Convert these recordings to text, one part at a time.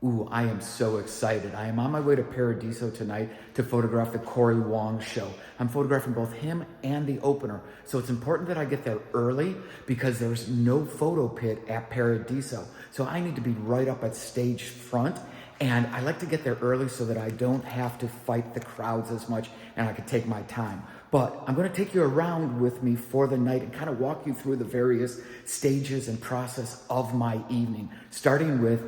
Ooh, I am so excited. I am on my way to Paradiso tonight to photograph the Cory Wong show. I'm photographing both him and the opener. So it's important that I get there early because there's no photo pit at Paradiso. So I need to be right up at stage front. And I like to get there early so that I don't have to fight the crowds as much and I can take my time. But I'm gonna take you around with me for the night and kind of walk you through the various stages and process of my evening, starting with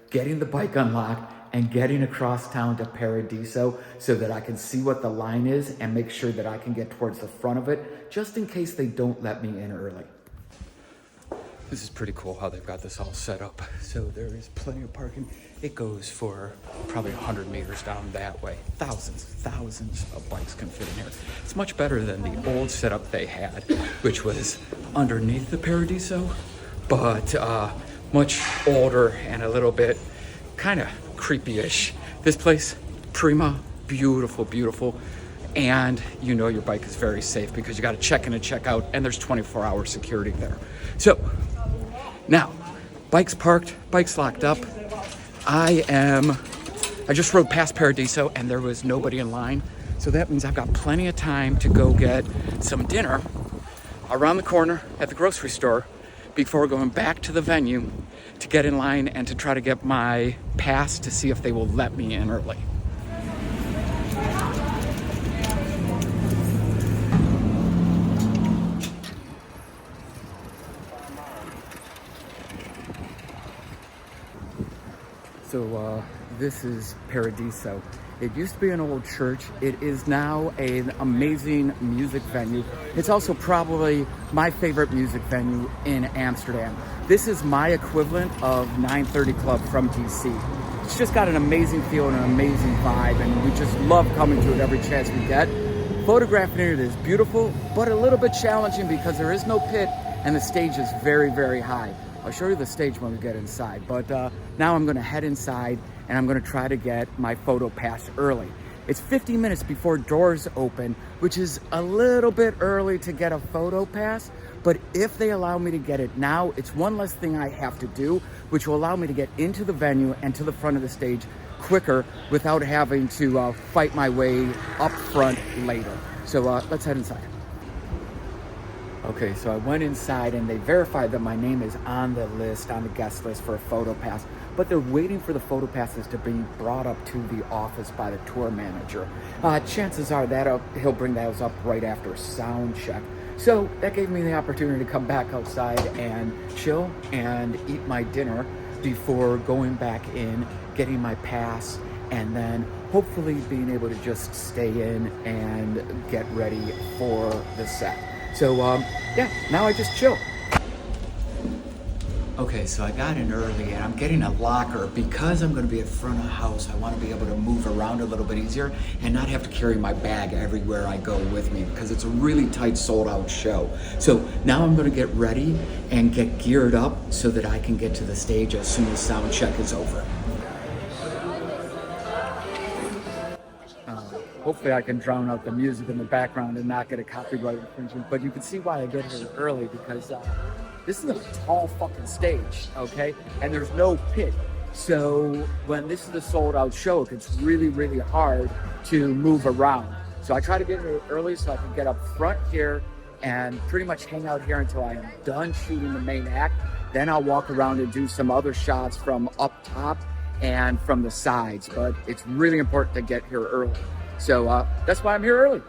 getting the bike unlocked and getting across town to Paradiso so that I can see what the line is and make sure that I can get towards the front of it, just in case they don't let me in early. This is pretty cool how they've got this all set up. So there is plenty of parking. It goes for probably 100 meters down that way. Thousands of bikes can fit in here. It's much better than the old setup they had, which was underneath the Paradiso, but much older and a little bit kind of creepy-ish. This place, prima, beautiful. And you know your bike is very safe because you got to check in and check out, and there's 24-hour security there. So now, bikes parked, bikes locked up. I just rode past Paradiso and there was nobody in line. So that means I've got plenty of time to go get some dinner around the corner at the grocery store before going back to the venue to get in line and to try to get my pass to see if they will let me in early. So this is Paradiso. It used to be an old church. It is now an amazing music venue. It's also probably my favorite music venue in Amsterdam. This is my equivalent of 930 Club from DC. It's just got an amazing feel and an amazing vibe, and we just love coming to it every chance we get. Photographing it is beautiful, but a little bit challenging because there is no pit and the stage is very high. I'll show you the stage when we get inside, but now I'm gonna head inside and I'm gonna try to get my photo pass early. It's 50 minutes before doors open, which is a little bit early to get a photo pass, but if they allow me to get it now, it's one less thing I have to do, which will allow me to get into the venue and to the front of the stage quicker without having to fight my way up front later. So let's head inside. Okay, so I went inside and they verified that my name is on the list, on the guest list for a photo pass, but they're waiting for the photo passes to be brought up to the office by the tour manager. Chances are that he'll bring those up right after sound check. So that gave me the opportunity to come back outside and chill and eat my dinner before going back in, getting my pass, and then hopefully being able to just stay in and get ready for the set. So, yeah, now I just chill. Okay, so I got in early and I'm getting a locker because I'm gonna be at front of house. I wanna be able to move around a little bit easier and not have to carry my bag everywhere I go with me because it's a really tight sold out show. So now I'm gonna get ready and get geared up so that I can get to the stage as soon as sound check is over. Hopefully I can drown out the music in the background and not get a copyright infringement, but you can see why I get here early because this is a tall fucking stage, okay? And there's no pit. So when this is a sold out show, it gets really hard to move around. So I try to get here early so I can get up front here and pretty much hang out here until I am done shooting the main act. Then I'll walk around and do some other shots from up top and from the sides, but it's really important to get here early. So that's why I'm here early.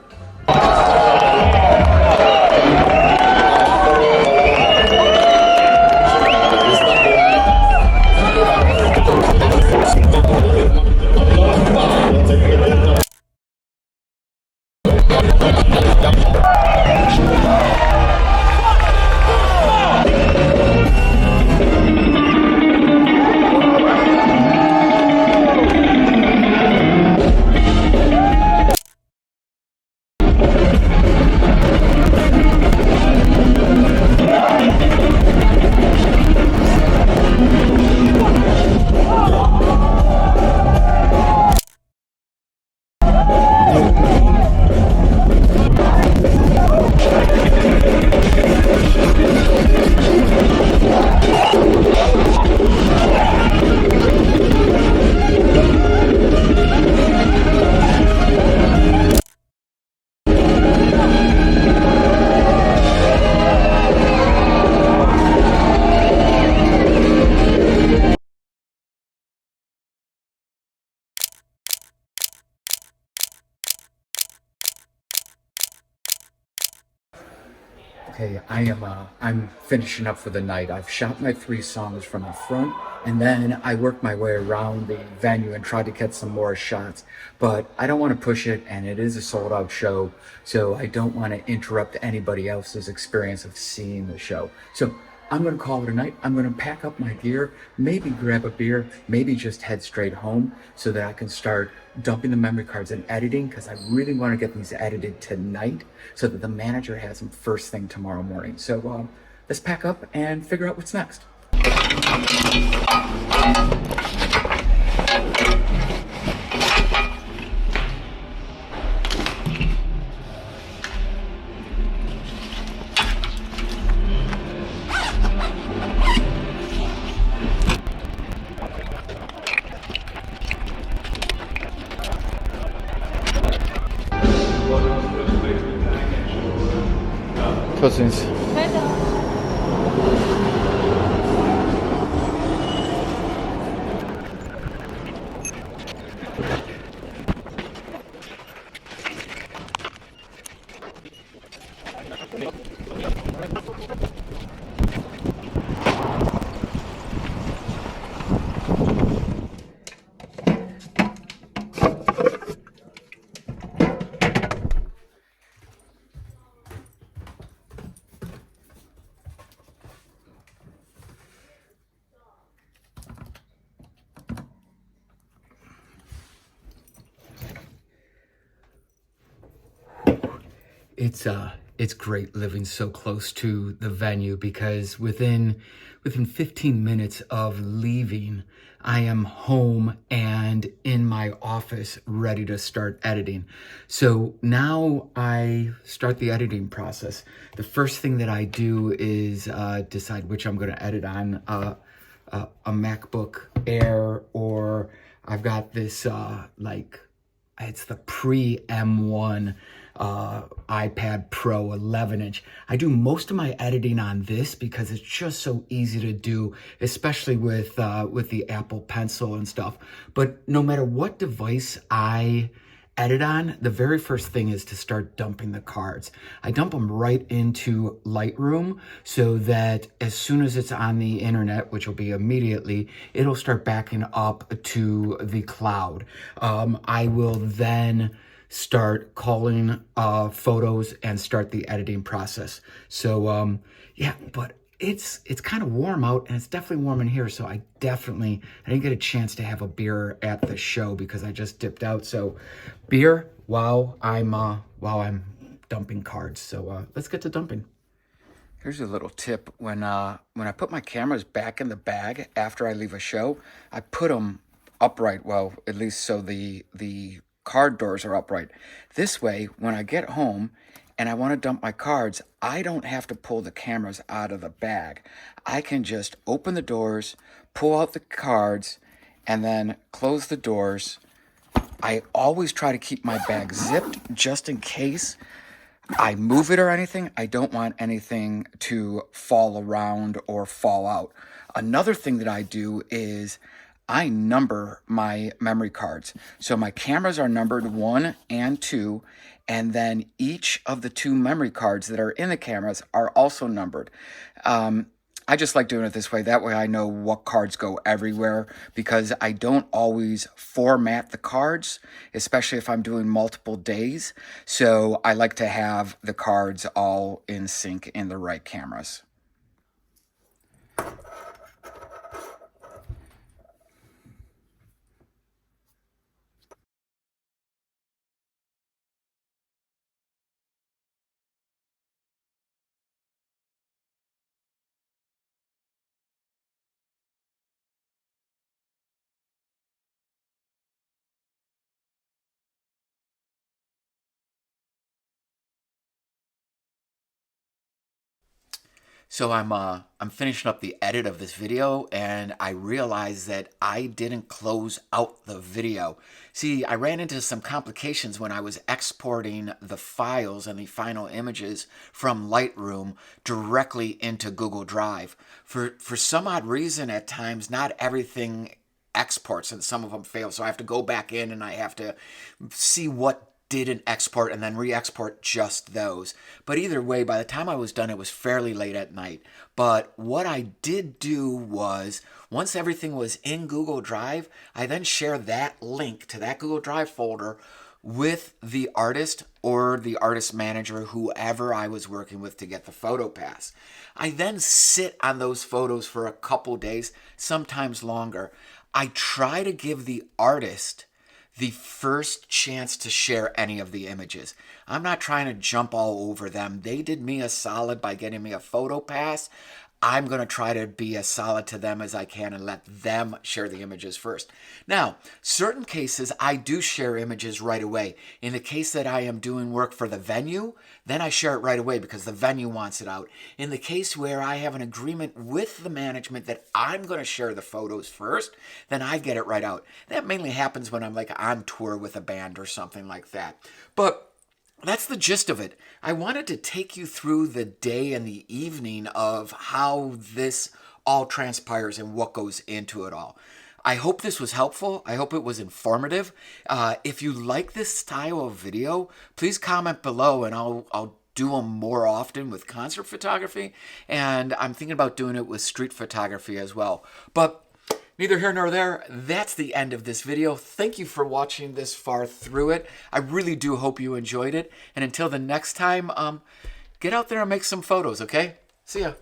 Okay, I'm finishing up for the night. I've shot my 3 songs from the front, and then I worked my way around the venue and tried to get some more shots. But I don't want to push it, and it is a sold out show, so I don't want to interrupt anybody else's experience of seeing the show. So I'm gonna call it a night. I'm gonna pack up my gear, maybe grab a beer, maybe just head straight home so that I can start dumping the memory cards and editing, because I really want to get these edited tonight so that the manager has them first thing tomorrow morning. So let's pack up and figure out what's next. Cousins. It's great living so close to the venue, because within 15 minutes of leaving, I am home and in my office ready to start editing. So now I start the editing process. The first thing that I do is decide which I'm going to edit on, a MacBook Air, or I've got this it's the pre-M1 iPad Pro 11-inch. I do most of my editing on this because it's just so easy to do, especially with the Apple Pencil and stuff. But no matter what device I edit on, the very first thing is to start dumping the cards. I dump them right into Lightroom so that as soon as it's on the internet, which will be immediately, it'll start backing up to the cloud. I will then start calling photos and start the editing process. So yeah, but it's kind of warm out, and it's definitely warm in here, so I didn't get a chance to have a beer at the show because I just dipped out. So beer while I'm dumping cards. So let's get to dumping. Here's a little tip. When I put my cameras back in the bag after I leave a show, I put them upright, well, at least so the card doors are upright. This way, when I get home and I want to dump my cards, I don't have to pull the cameras out of the bag. I can just open the doors, pull out the cards, and then close the doors. I always try to keep my bag zipped just in case I move it or anything. I don't want anything to fall around or fall out. Another thing that I do is I number my memory cards. So my cameras are numbered 1 and 2, and then each of the 2 memory cards that are in the cameras are also numbered. I just like doing it this way. That way I know what cards go everywhere, because I don't always format the cards, especially if I'm doing multiple days. So I like to have the cards all in sync in the right cameras. So I'm finishing up the edit of this video, and I realized that I didn't close out the video. See, I ran into some complications when I was exporting the files and the final images from Lightroom directly into Google Drive. For some odd reason, at times, not everything exports, and some of them fail. So I have to go back in and I have to see what did an export and then re-export just those. But either way, by the time I was done, it was fairly late at night. But what I did do was, once everything was in Google Drive, I then share that link to that Google Drive folder with the artist or the artist manager, whoever I was working with to get the photo pass. I then sit on those photos for a couple days, sometimes longer. I try to give the artist the first chance to share any of the images. I'm not trying to jump all over them. They did me a solid by getting me a photo pass. I'm going to try to be as solid to them as I can and let them share the images first. Now, certain cases, I do share images right away. In the case that I am doing work for the venue, then I share it right away because the venue wants it out. In the case where I have an agreement with the management that I'm going to share the photos first, then I get it right out. That mainly happens when I'm like on tour with a band or something like that. But that's the gist of it. I wanted to take you through the day and the evening of how this all transpires and what goes into it all. I hope this was helpful. I hope it was informative. If you like this style of video, please comment below and I'll do them more often with concert photography. And I'm thinking about doing it with street photography as well. But neither here nor there, that's the end of this video. Thank you for watching this far through it. I really do hope you enjoyed it. And until the next time, get out there and make some photos, okay? See ya.